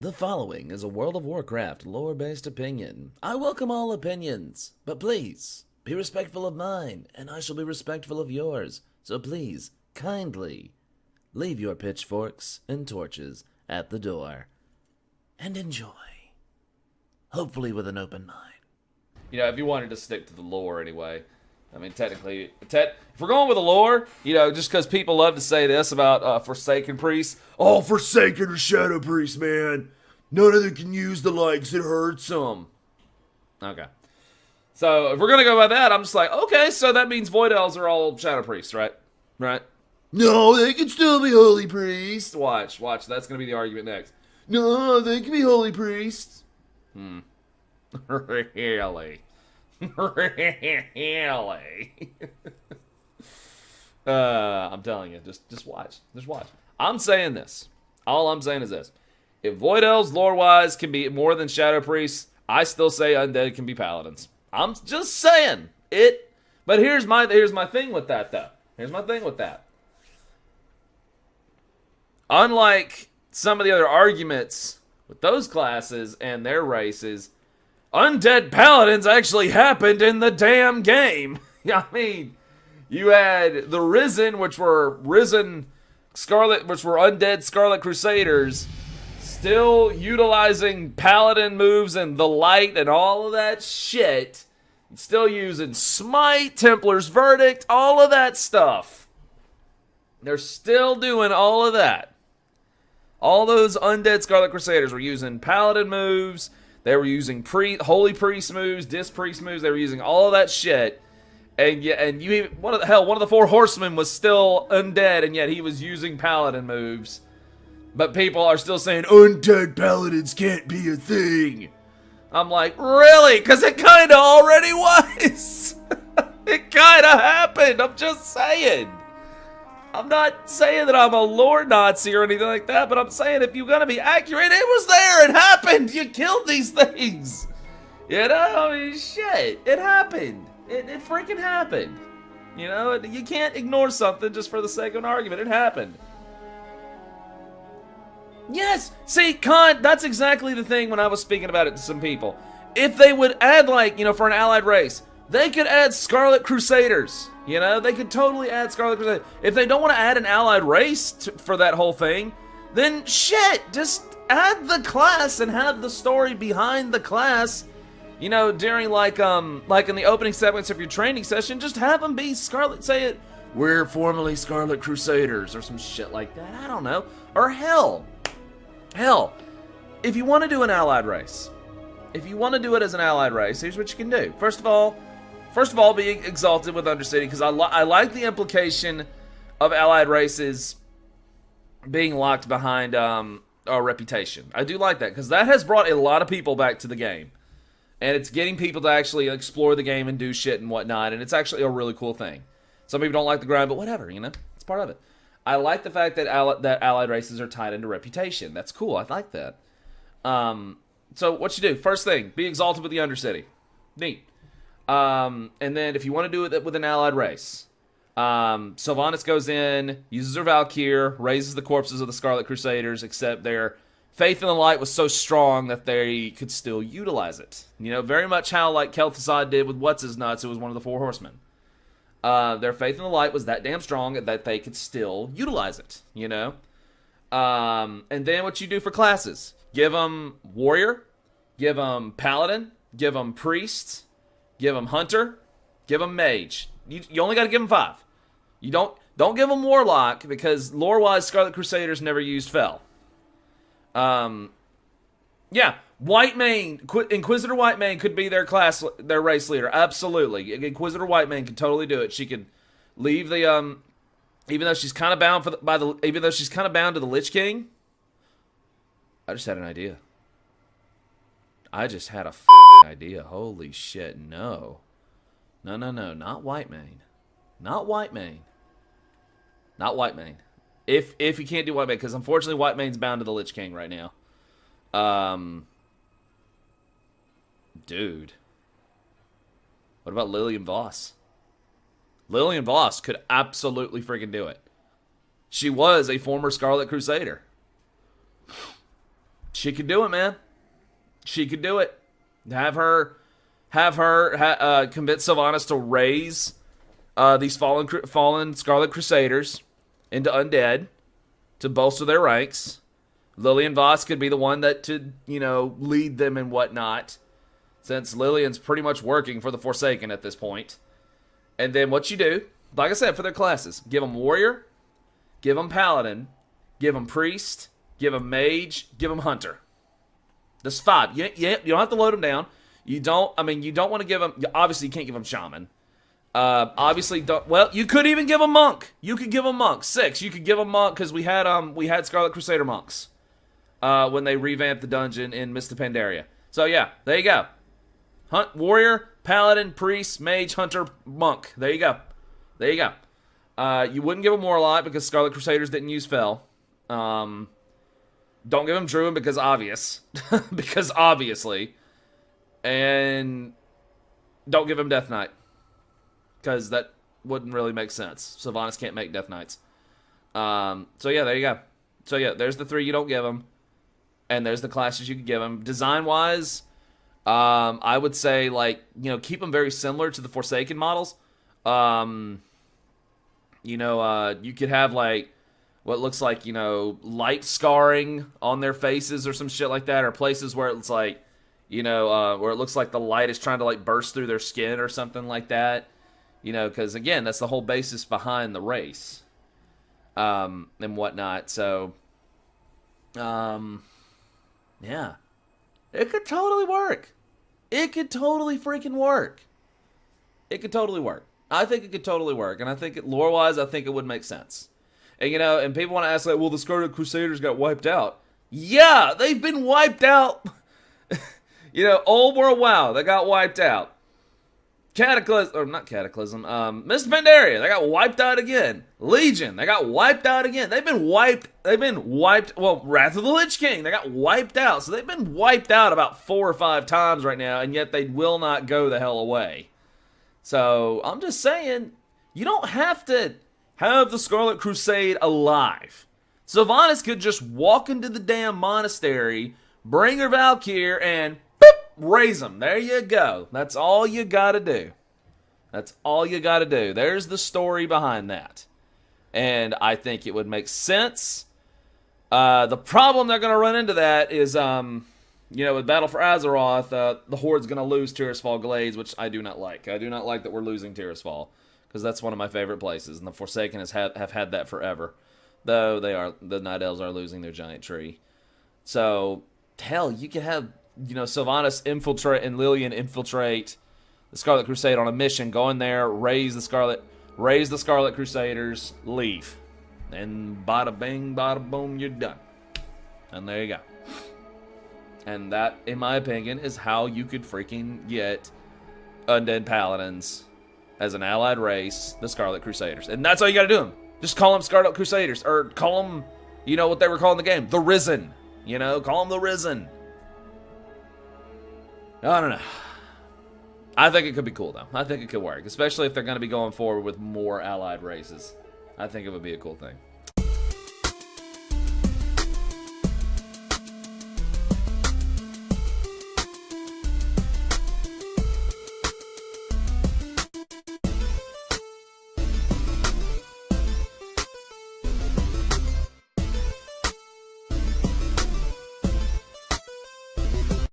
The following is a World of Warcraft lore-based opinion. I welcome all opinions, but please, be respectful of mine, and I shall be respectful of yours. So please, kindly, leave your pitchforks and torches at the door, and enjoy. Hopefully with an open mind. You know, if you wanted to stick to the lore anyway. I mean, technically, if we're going with the lore, you know, just because people love to say this about Forsaken Priests. Oh, Forsaken or Shadow Priest, man. None of them can use the likes. It hurts them. Okay. So, if we're going to go by that, I'm just like, okay, so that means Void Elves are all Shadow Priests, right? Right? No, they can still be Holy Priests. Watch. That's going to be the argument next. No, they can be Holy Priests. Really? Really? I'm telling you, just watch. Just watch. I'm saying this. All I'm saying is this. If Void Elves, lore-wise, can be more than Shadow Priests, I still say Undead can be Paladins. I'm just saying it. But here's my thing with that, though. Here's my thing with that. Unlike some of the other arguments with those classes and their races, Undead Paladins actually happened in the damn game. I mean, you had the Risen, which were Undead Scarlet Crusaders, still utilizing Paladin moves and the light and all of that shit. Still using Smite, Templar's Verdict, all of that stuff. They're still doing all of that. All those Undead Scarlet Crusaders were using Paladin moves. They were using Holy Priest moves, Disc Priest moves. They were using all of that shit. And one of the four horsemen was still undead, and yet he was using Paladin moves. But people are still saying, Undead Paladins can't be a thing. I'm like, really? Because it kind of already was. It kind of happened. I'm just saying. I'm not saying that I'm a lore Nazi or anything like that, but I'm saying if you're going to be accurate, it was there. It happened. You killed these things. You know? I mean, shit. It happened. It freaking happened. You know? You can't ignore something just for the sake of an argument. It happened. Yes. See, that's exactly the thing when I was speaking about it to some people. If they would add, like, you know, for an allied race, they could add Scarlet Crusaders. You know, they could totally add Scarlet Crusaders. If they don't want to add an allied race for that whole thing, then shit, just add the class and have the story behind the class. You know, during like in the opening segments of your training session, just have them be Scarlet. Say it, we're formerly Scarlet Crusaders or some shit like that. I don't know. Or hell, if you want to do an allied race, if you want to do it as an allied race, here's what you can do. First of all, be exalted with Undercity, because I like the implication of allied races being locked behind our reputation. I do like that, because that has brought a lot of people back to the game. And it's getting people to actually explore the game and do shit and whatnot, and it's actually a really cool thing. Some people don't like the grind, but whatever, you know? It's part of it. I like the fact that allied races are tied into reputation. That's cool. I like that. So what you do, first thing, be exalted with the Undercity. Neat. And then if you want to do it with an allied race, Sylvanas goes in, uses her Valkyrie, raises the corpses of the Scarlet Crusaders, except their faith in the light was so strong that they could still utilize it. You know, very much how like Kel'Thuzad did with What's-His-Nuts, who was one of the four horsemen. Their faith in the light was that damn strong that they could still utilize it, you know? And then what you do for classes, give them Warrior, give them Paladin, give them Priest, give them Hunter, give them Mage. You only got to give them 5. You don't give them Warlock, because lore-wise, Scarlet Crusaders never used Fel. Yeah, Whitemane, Inquisitor Whitemane could be their race leader. Absolutely, Inquisitor Whitemane could totally do it. She could leave the even though she's kind of bound even though she's kind of bound to the Lich King. I just had an idea. Idea. Holy shit, no. No, not Whitemane. Not Whitemane. If you can't do Whitemane, because unfortunately Whitemane's bound to the Lich King right now. Dude. What about Lillian Voss? Lillian Voss could absolutely freaking do it. She was a former Scarlet Crusader. She could do it, man. She could do it. Have her convince Sylvanas to raise these fallen Scarlet Crusaders into Undead to bolster their ranks. Lillian Voss could be the one that to, lead them and whatnot, since Lillian's pretty much working for the Forsaken at this point. And then what you do, like I said, for their classes, give them Warrior, give them Paladin, give them Priest, give them Mage, give them Hunter. There's 5. You don't have to load them down. You don't want to give them, obviously you can't give them Shaman. You could even give them Monk. You could give them Monk. 6. You could give them Monk, because we had Scarlet Crusader Monks when they revamped the dungeon in Mist of Pandaria. So yeah, there you go. Warrior, Paladin, Priest, Mage, Hunter, Monk. There you go. There you go. You wouldn't give them Warlock because Scarlet Crusaders didn't use Fel. Don't give them Druid because obvious. because obviously. And don't give them Death Knight. Because that wouldn't really make sense. Sylvanas can't make Death Knights. So yeah, there you go. So yeah, there's the 3 you don't give them. And there's the classes you could give them. Design-wise, I would say, keep them very similar to the Forsaken models. You could have, what looks like, light scarring on their faces or some shit like that. Or places where it's where it looks like the light is trying to, burst through their skin or something like that. Because, again, that's the whole basis behind the race. And whatnot. So, yeah. It could totally work. It could totally freaking work. It could totally work. I think it could totally work. And I think, lore-wise, I think it would make sense. And, and people want to ask, well, the Scarlet Crusaders got wiped out. Yeah, they've been wiped out. Old World WoW, they got wiped out. Not Cataclysm, Mist of Pandaria, they got wiped out again. Legion, they got wiped out again. They've been wiped, well, Wrath of the Lich King, they got wiped out. So they've been wiped out about 4 or 5 times right now, and yet they will not go the hell away. So, I'm just saying, you don't have to have the Scarlet Crusade alive. Sylvanas could just walk into the damn monastery, bring her Valkyr, and raise them. There you go. That's all you gotta do. That's all you gotta do. There's the story behind that. And I think it would make sense. The problem they're gonna run into that is, with Battle for Azeroth, the Horde's gonna lose Tirisfal Glades, which I do not like. I do not like that we're losing Tirisfal, because that's one of my favorite places, and the Forsaken have had that forever. Though the Night Elves are losing their giant tree. So, hell, you could have Sylvanas infiltrate and Lillian infiltrate the Scarlet Crusade on a mission. Go in there, raise the Scarlet Crusaders, leave. And bada bing, bada boom, you're done. And there you go. And that, in my opinion, is how you could freaking get Undead Paladins as an allied race, the Scarlet Crusaders. And that's all you gotta do them. Just call them Scarlet Crusaders. Or call them, what they were calling the game, the Risen. Call them the Risen. I don't know. I think it could be cool, though. I think it could work. Especially if they're going to be going forward with more allied races. I think it would be a cool thing.